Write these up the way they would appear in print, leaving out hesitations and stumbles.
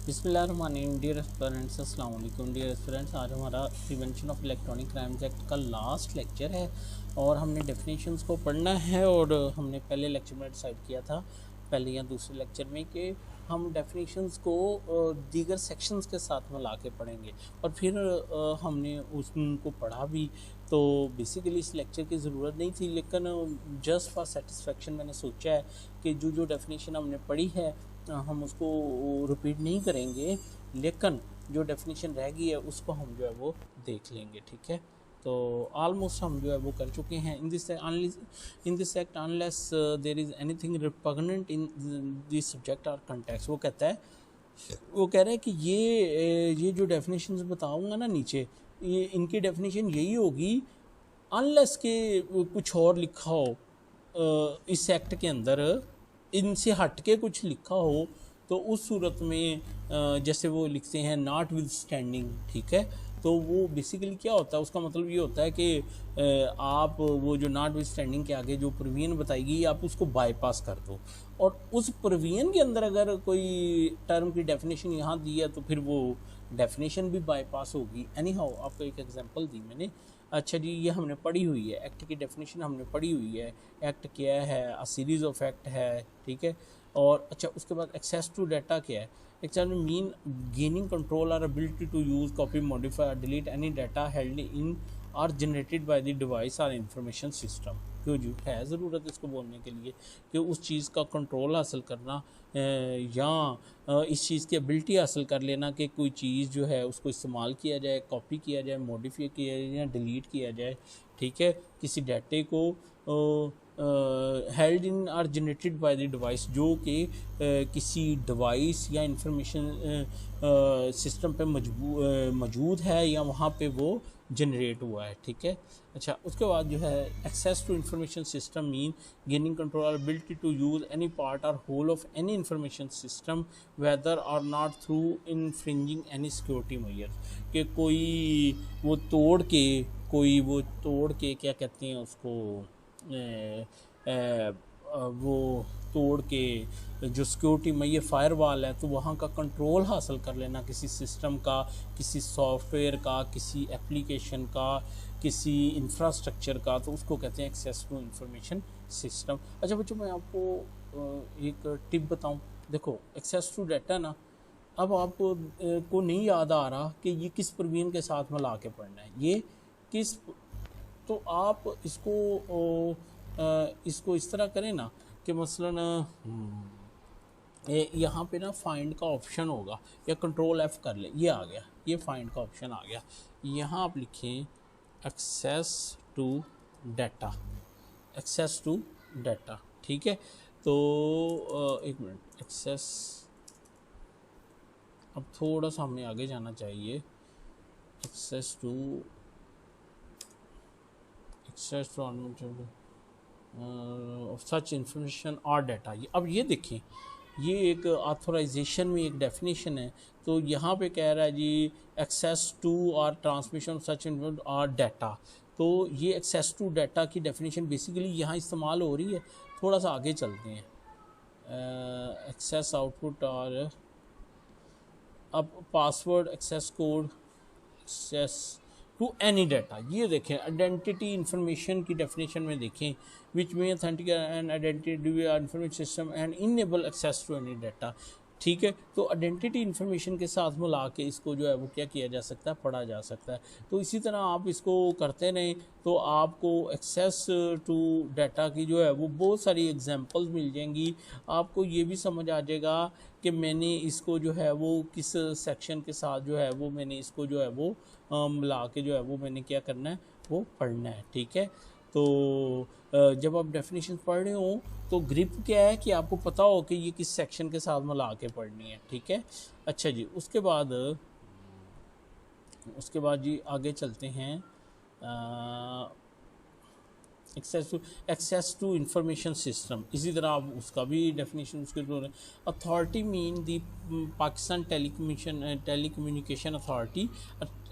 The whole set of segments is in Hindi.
बिस्मिल्लाहिर्रहमानिर्रहीम। डियर स्टूडेंट्स, अस्सलाम वालेकुम। डियर स्टूडेंट्स, आज हमारा prevention of electronic crimes act का लास्ट लेक्चर है और हमने डेफिनेशंस को पढ़ना है। और हमने पहले लेक्चर में डिसाइड किया था, पहले या दूसरे लेक्चर में, कि हम डेफिनेशंस को दीगर सेक्शंस के साथ मिला के पढ़ेंगे और फिर हमने उनको पढ़ा भी। तो बेसिकली इस लेक्चर की ज़रूरत नहीं थी, लेकिन जस्ट फॉर सेटिस्फेक्शन मैंने सोचा है कि जो डेफिनेशन हमने पढ़ी है हम उसको रिपीट नहीं करेंगे, लेकिन जो डेफिनेशन रह गई है उसको हम जो है वो देख लेंगे। ठीक है, तो ऑलमोस्ट हम जो है वो कर चुके हैं। In this act unless there is anything repugnant in this subject और कंटेक्स्ट, वो कहता है, वो कह रहा है कि ये जो डेफिनेशंस बताऊंगा ना नीचे, ये इनकी डेफिनेशन यही होगी अनलेस के कुछ और लिखा हो इस एक्ट के अंदर, इनसे हट के कुछ लिखा हो, तो उस सूरत में जैसे वो लिखते हैं नॉट विद स्टैंडिंग। ठीक है, तो वो बेसिकली क्या होता है, उसका मतलब ये होता है कि आप वो जो नॉट विद स्टैंडिंग के आगे जो प्रोविजन बताएगी आप उसको बाईपास कर दो, और उस प्रोविजन के अंदर अगर कोई टर्म की डेफिनेशन यहाँ दी है तो फिर वो डेफिनेशन भी बाईपास होगी। एनी हाउ, आपको एक एग्जांपल दी मैंने। अच्छा जी, ये हमने पढ़ी हुई है, एक्ट की डेफिनेशन हमने पढ़ी हुई है। एक्ट क्या है, अ सीरीज़ ऑफ एक्ट है। ठीक है, और अच्छा उसके बाद एक्सेस टू डाटा क्या है। एक्सेस मीन गेनिंग कंट्रोल और ability to use, copy, modify और delete any data held in or generated by the device और इंफॉर्मेशन सिस्टम। क्यों जी, है ज़रूरत इसको बोलने के लिए कि उस चीज़ का कंट्रोल हासिल करना या इस चीज़ की एबिलिटी हासिल कर लेना कि कोई चीज़ जो है उसको इस्तेमाल किया जाए, कॉपी किया जाए, मॉडिफाई किया जाए या डिलीट किया जाए। ठीक है, किसी डाटे को held in or generated by the device, जो कि किसी डिवाइस या इंफॉर्मेशन सिस्टम पे मौजूद है या वहाँ पे वो जनरेट हुआ है। ठीक है, अच्छा उसके बाद जो है access to information system mean gaining control और ability to use any part और whole of any information system whether और not through infringing any security measure, कि वो तोड़ के क्या कहते हैं उसको, वो तोड़ के जो सिक्योरिटी में ये फायरवॉल है, तो वहाँ का कंट्रोल हासिल कर लेना किसी सिस्टम का, किसी सॉफ्टवेयर का, किसी एप्लीकेशन का, किसी इंफ्रास्ट्रक्चर का, तो उसको कहते हैं एक्सेस टू इंफॉर्मेशन सिस्टम। अच्छा बच्चों, मैं आपको एक टिप बताऊं। देखो, एक्सेस टू डाटा ना, अब आपको को नहीं याद आ रहा कि ये किस प्रोविजन के साथ मिला के पढ़ना है, ये किस, तो आप इसको इस तरह करें ना कि मसलन यहाँ पे ना फाइंड का ऑप्शन होगा, या कंट्रोल F कर ले, ये आ गया, ये फाइंड का ऑप्शन आ गया। यहाँ आप लिखें access to data, access to data. ठीक है, तो एक मिनट, एक्सेस, अब थोड़ा सा हमें आगे जाना चाहिए। एक्सेस टू सच इंफॉर्मेशन और डाटा। अब ये देखें, ये एक ऑथराइजेशन में एक डेफिनेशन है, तो यहाँ पे कह रहा है जी एक्सेस टू और ट्रांसमिशन सच और डाटा। तो ये एक्सेस टू डाटा की डेफिनेशन बेसिकली यहाँ इस्तेमाल हो रही है। थोड़ा सा आगे चलते हैं, एक्सेस आउटपुट, और अब password, access code, access to any data. ये देखें, आइडेंटिटी इंफॉर्मेशन की डेफिनेशन में देखें, विच में authentic and identity information system and enable access to any data. ठीक है, तो आइडेंटिटी इंफॉर्मेशन के साथ मिला के इसको जो है वो क्या किया जा सकता है, पढ़ा जा सकता है। तो इसी तरह आप इसको करते रहें तो आपको एक्सेस टू डाटा की जो है वो बहुत सारी एग्जांपल्स मिल जाएंगी। आपको ये भी समझ आ जाएगा कि मैंने इसको जो है वो किस सेक्शन के साथ जो है वो मैंने इसको जो है वो मिला के जो है वो मैंने क्या करना है, वो पढ़ना है। ठीक है, तो जब आप डेफिनेशन पढ़ रहे हो तो ग्रिप क्या है कि आपको पता हो कि ये किस सेक्शन के साथ मिला के पढ़नी है। ठीक है, अच्छा जी, उसके बाद जी आगे चलते हैं। एक्सेस टू इंफॉर्मेशन सिस्टम, इसी तरह आप उसका भी डेफिनेशन उसके दो। Authority mean the Pakistan telecommunication authority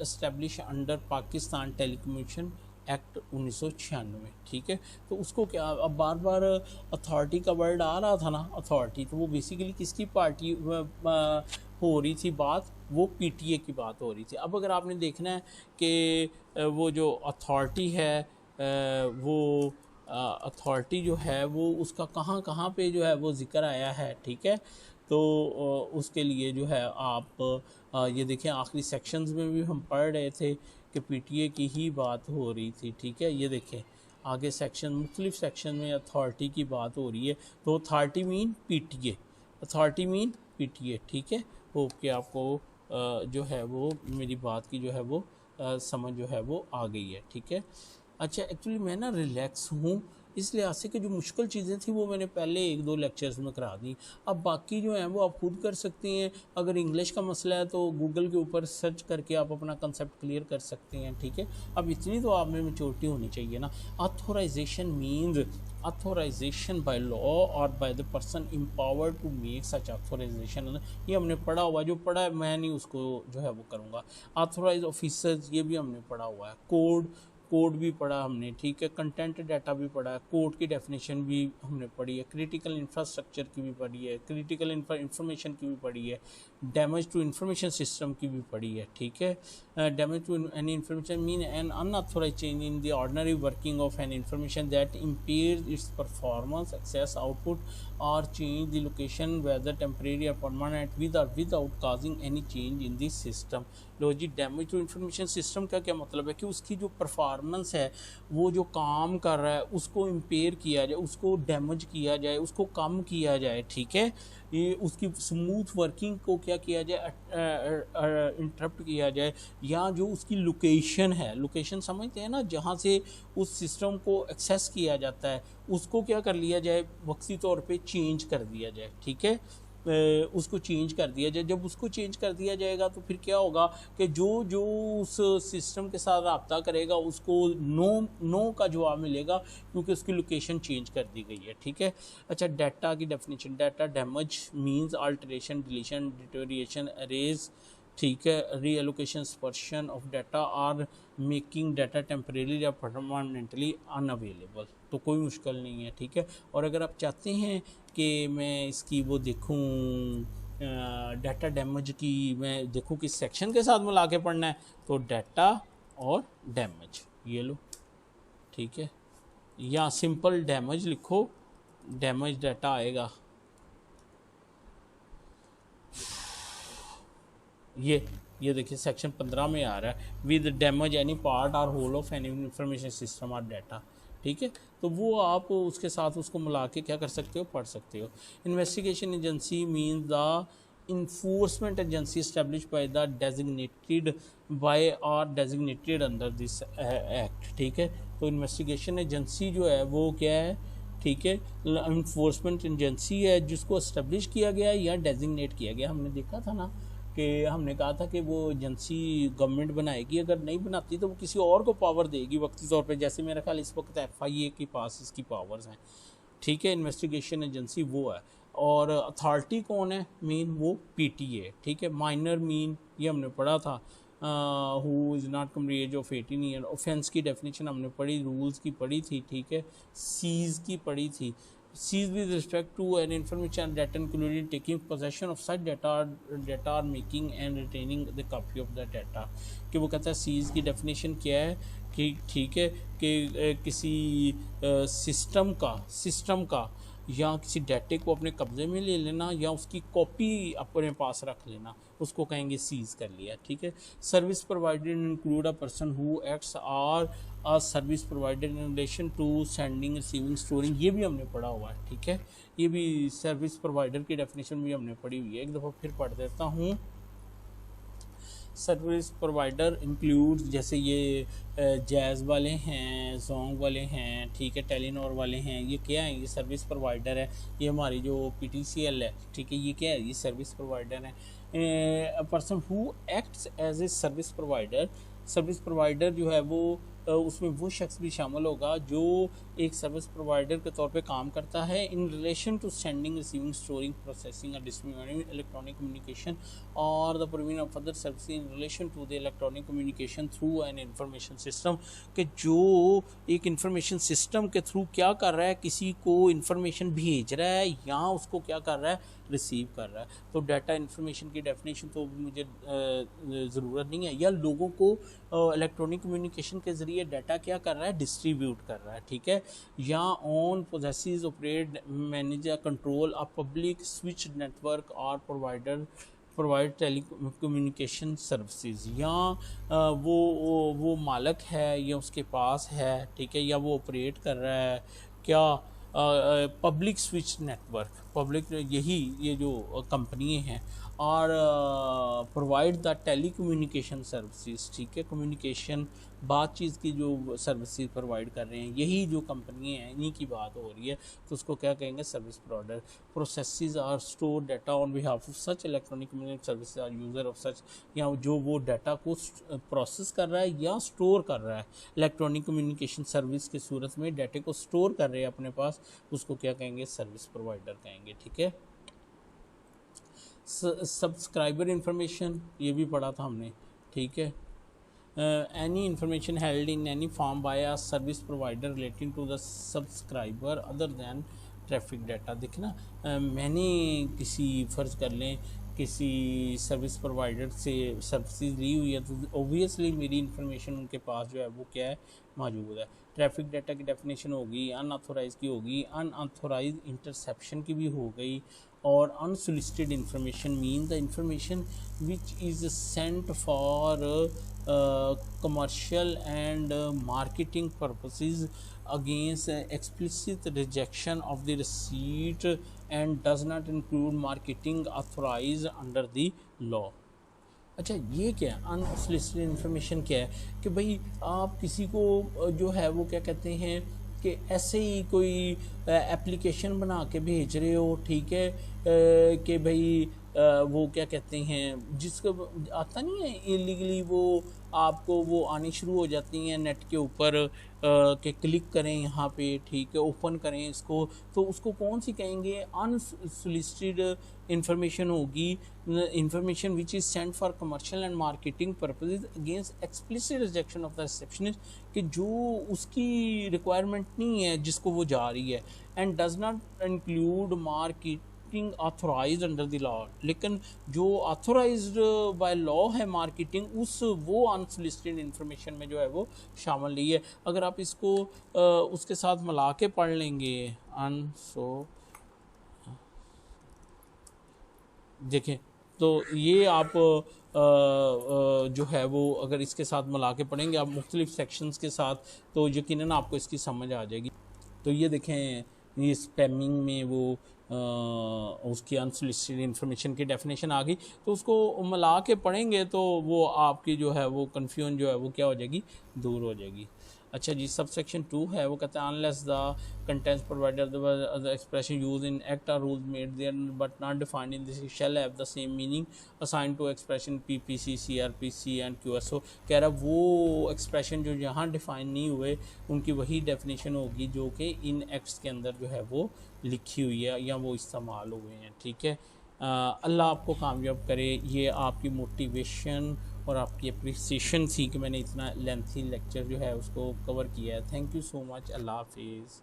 establish under Pakistan telecommunication act 1996, ठीक है। तो उसको क्या, अब बार बार अथॉरिटी का वर्ड आ रहा था ना, अथॉरिटी, तो वो बेसिकली किसकी पार्टी हो रही थी बात, वो पीटीए की बात हो रही थी। अब अगर आपने देखना है कि वो जो अथॉरिटी है वो अथॉरिटी जो है वो उसका कहाँ कहाँ पे जो है वो ज़िक्र आया है, ठीक है। तो उसके लिए जो है आप ये देखें, आखिरी सेक्शंस में भी हम पढ़ रहे थे कि पीटीए की ही बात हो रही थी, ठीक है। ये देखें आगे सेक्शन, मुख्तलिफ सेक्शन में अथॉरिटी की बात हो रही है। तो authority mean PTA, authority mean PTA, ठीक है। होप कि आपको जो है वो मेरी बात की जो है वो समझ जो है वो आ गई है, ठीक है। अच्छा, एक्चुअली मैं ना रिलैक्स हूँ, इस लिहाज से कि जो मुश्किल चीज़ें थी वो मैंने पहले 1-2 लेक्चर्स में करा दी। अब बाकी जो हैं वो आप खुद कर सकती हैं। अगर इंग्लिश का मसला है तो गूगल के ऊपर सर्च करके आप अपना कंसेप्ट क्लियर कर सकते हैं, ठीक है। अब इतनी तो आप में मैच्योरिटी होनी चाहिए ना। Authorization means authorization by law और by the person empowered to make such authorization. ये हमने पढ़ा हुआ, जो पढ़ा है मैं नहीं उसको जो है वो करूँगा। ऑथोराइज ऑफिसर्स, ये भी हमने पढ़ा हुआ है। कोड भी पढ़ा हमने, ठीक है। कंटेंट डाटा भी पढ़ा है, कोड की डेफिनेशन भी हमने पढ़ी है, क्रिटिकल इंफ्रास्ट्रक्चर की भी पढ़ी है, क्रिटिकल इंफॉर्मेशन की भी पढ़ी है, डैमेज टू इंफॉर्मेशन सिस्टम की भी पढ़ी है, ठीक है। Damage to any information mean an unauthorized change in the ordinary working of an information that impairs its performance, access, output और change the location whether temporary और परमानेंट विद और without causing any change in this system. लो जी, डैमेज टू इंफॉर्मेशन सिस्टम का क्या मतलब है कि उसकी जो परफॉर्मेंस है, वो जो काम कर रहा है उसको इम्पेयर किया जाए, उसको डैमेज किया जाए, उसको कम किया जाए, ठीक है। ये उसकी स्मूथ वर्किंग को क्या किया जाए, इंटरप्ट किया जाए, या जो उसकी लोकेशन है, लोकेशन समझते हैं ना, जहाँ से उस सिस्टम को एक्सेस किया जाता है, उसको क्या कर लिया जाए, वक्ती तौर पे चेंज कर दिया जाए, ठीक है। उसको चेंज कर दिया जाए। जब उसको चेंज कर दिया जाएगा तो फिर क्या होगा कि जो जो उस सिस्टम के साथ रब्ता करेगा उसको नो का जवाब मिलेगा, क्योंकि उसकी लोकेशन चेंज कर दी गई है, ठीक है। अच्छा, डाटा की definition, data damage means alteration, deletion, deterioration, arrays, ठीक है, रीएलोकेशन, स्पर्शन ऑफ डाटा और मेकिंग डाटा टेम्परेरी या परमानेंटली अनअवेलेबल। तो कोई मुश्किल नहीं है, ठीक है। और अगर आप चाहते हैं कि मैं इसकी वो देखूं, डाटा डैमेज की मैं देखूं किस सेक्शन के साथ मिला के पढ़ना है, तो डाटा और डैमेज ये लो, ठीक है। या सिंपल डैमेज लिखो, डैमेज डाटा आएगा। ये देखिए सेक्शन 15 में आ रहा है, विद डैमेज एनी पार्ट और whole of any information system और डाटा, ठीक है। तो वो आप उसके साथ उसको मिला के क्या कर सकते हो, पढ़ सकते हो। Investigation agency mean the enforcement agency established by the designated by or designated under this act, ठीक है। तो इन्वेस्टिगेशन एजेंसी जो है वो क्या है, ठीक है, इन्फोर्समेंट एजेंसी है जिसको एस्टेब्लिश किया गया या डेजिग्नेट किया गया। हमने देखा था ना कि हमने कहा था कि वो एजेंसी गवर्नमेंट बनाएगी, अगर नहीं बनाती तो वो किसी और को पावर देगी वक्ती तौर पे, जैसे मेरा ख्याल इस वक्त FIA के पास इसकी पावर्स हैं, ठीक है। इन्वेस्टिगेशन एजेंसी वो है। और अथॉरिटी कौन है, मीन वो PTA, ठीक है। माइनर मीन ये हमने पढ़ा था, who is not come age of 18 year. Offence की डेफिनेशन हमने पढ़ी, रूल्स की पढ़ी थी, ठीक है। सीज की पढ़ी थी, seize with respect to an information data including taking possession of such data और making and retaining the copy of the data. कि वो कहता है सीज की डेफिनेशन क्या है कि, ठीक है, कि किसी सिस्टम का या किसी डाटे को अपने कब्जे में ले लेना या उसकी कॉपी अपने पास रख लेना, उसको कहेंगे सीज कर लिया, ठीक है। Service provider include a person who acts are a service provider in relation to sending, receiving, storing, ये भी हमने पढ़ा हुआ है, ठीक है। ये भी सर्विस प्रोवाइडर की डेफिनेशन भी हमने पढ़ी हुई है, एक दफ़ा फिर पढ़ देता हूँ। सर्विस प्रोवाइडर इंक्लूड, जैसे ये जैज़ वाले हैं, सॉन्ग वाले हैं, ठीक है, टेलीनॉर वाले हैं, ये क्या है, ये सर्विस प्रोवाइडर है। ये हमारी जो PTCL है, ठीक है, ये क्या है, ये सर्विस प्रोवाइडर है। Person who acts as a service provider, service provider जो है वो उसमें वो शख्स भी शामिल होगा जो एक सर्विस प्रोवाइडर के तौर पे काम करता है in relation to sending, receiving, storing, processing और डिस्ट्रीब्यूटिंग इलेक्ट्रॉनिक कम्युनिकेशन और the provision of other service in relation to the electronic communication through an information system, कि जो एक इंफॉर्मेशन सिस्टम के थ्रू क्या कर रहा है, किसी को इंफॉर्मेशन भेज रहा है या उसको क्या कर रहा है, रिसीव कर रहा है। तो डाटा इंफॉर्मेशन की डेफिनेशन तो मुझे ज़रूरत नहीं है, या लोगों को इलेक्ट्रॉनिक कम्युनिकेशन के ज़रिए डाटा क्या कर रहा है, डिस्ट्रीब्यूट कर रहा है, ठीक है। या on possesses, operate, manage, control a public switch network और प्रोवाइड टेली कम्युनिकेशन सर्विसेज, या वो मालक है या उसके पास है, ठीक है, या वो ऑपरेट कर रहा है क्या पब्लिक स्विच नेटवर्क, पब्लिक ये जो कंपनी हैं, और provide the telecommunication services, ठीक है, कम्युनिकेशन बातचीत की जो सर्विसेज प्रोवाइड कर रहे हैं, यही जो कंपनी हैं इन्हीं की बात हो रही है। तो उसको क्या कहेंगे, service provider. Processes are store data on behalf of such electronic communication service are user of such, या जो वो डाटा को प्रोसेस कर रहा है या स्टोर कर रहा है इलेक्ट्रॉनिक कम्युनिकेशन सर्विस की सूरत में, डाटे को स्टोर कर रहे हैं अपने पास, उसको क्या कहेंगे, सर्विस प्रोवाइडर कहेंगे, ठीक है। सब्सक्राइबर इंफॉर्मेशन, ये भी पढ़ा था हमने, ठीक है। Any information held in any form by a service provider relating to the subscriber other than traffic data. देखना, मैंने किसी फ़र्ज़ कर लें किसी सर्विस प्रोवाइडर से सर्विसेज ली हुई है, तो ओबियसली मेरी इन्फॉर्मेशन उनके पास जो है वो क्या है, मौजूद है। ट्रैफिक डाटा की डेफिनेशन होगी, अनऑथोराइज की होगी, अनऑथोराइज इंटरसेप्शन की भी हो गई, और unsolicited information mean the information which is sent for commercial and marketing purposes against explicit rejection of the receipt and does not include marketing authorized under the law। अच्छा, ये क्या है अनसोलिसिटेड इन्फॉर्मेशन, क्या है कि भाई आप किसी को जो है वो क्या कहते हैं कि ऐसे ही कोई एप्लीकेशन बना के भेज रहे हो, ठीक है, कि भाई वो क्या कहते हैं, जिसको आता नहीं है इलीगली, वो आपको वो आनी शुरू हो जाती हैं नेट के ऊपर कि क्लिक करें यहाँ पे, ठीक है, ओपन करें इसको, तो उसको कौन सी कहेंगे, अनसोलिसिटेड इंफॉर्मेशन होगी। Information which is sent for commercial and marketing purposes against explicit rejection of the receptionist, कि जो उसकी रिक्वायरमेंट नहीं है जिसको वो जा रही है, and does not include market authorise under the law, लेकिन जो ऑथोराइज्ड बाय लॉ है मार्केटिंग, उस वो अनसोलिसिटेड इंफॉर्मेशन में जो है वो शामिल नहीं है। अगर आप इसको उसके साथ मिला के पढ़ लेंगे, देखें तो ये आप जो है वो अगर इसके साथ मिला के पढ़ेंगे आप मुख्तलिफ सेक्शंस के साथ, तो यकीनन आपको इसकी समझ आ जाएगी। तो ये देखें, ये स्पैमिंग में वो उसकी अनसोलिसिटेड इंफॉर्मेशन की डेफिनेशन आ गई, तो उसको मिला के पढ़ेंगे तो वो आपकी जो है वो कन्फ्यूजन जो है वो क्या हो जाएगी, दूर हो जाएगी। अच्छा जी, सब सेक्शन 2 है, वो कहते हैं unless the contents provider the expression use in act or rules made there but not defined in this shall have the same meaning assign to expression PPC, CrPC and QSO. कह रहा वो एक्सप्रेशन जो यहाँ डिफाइन नहीं हुए उनकी वही डेफिनेशन होगी जो कि इन एक्ट्स के अंदर जो है वो लिखी हुई है या वो इस्तेमाल हुए हैं, ठीक है। अल्लाह आपको कामयाब करे। ये आपकी मोटिवेशन और आपकी अप्रिसिएशन थी कि मैंने इतना लेंथी लेक्चर जो है उसको कवर किया है। Thank you so much. अल्लाह हाफिज़।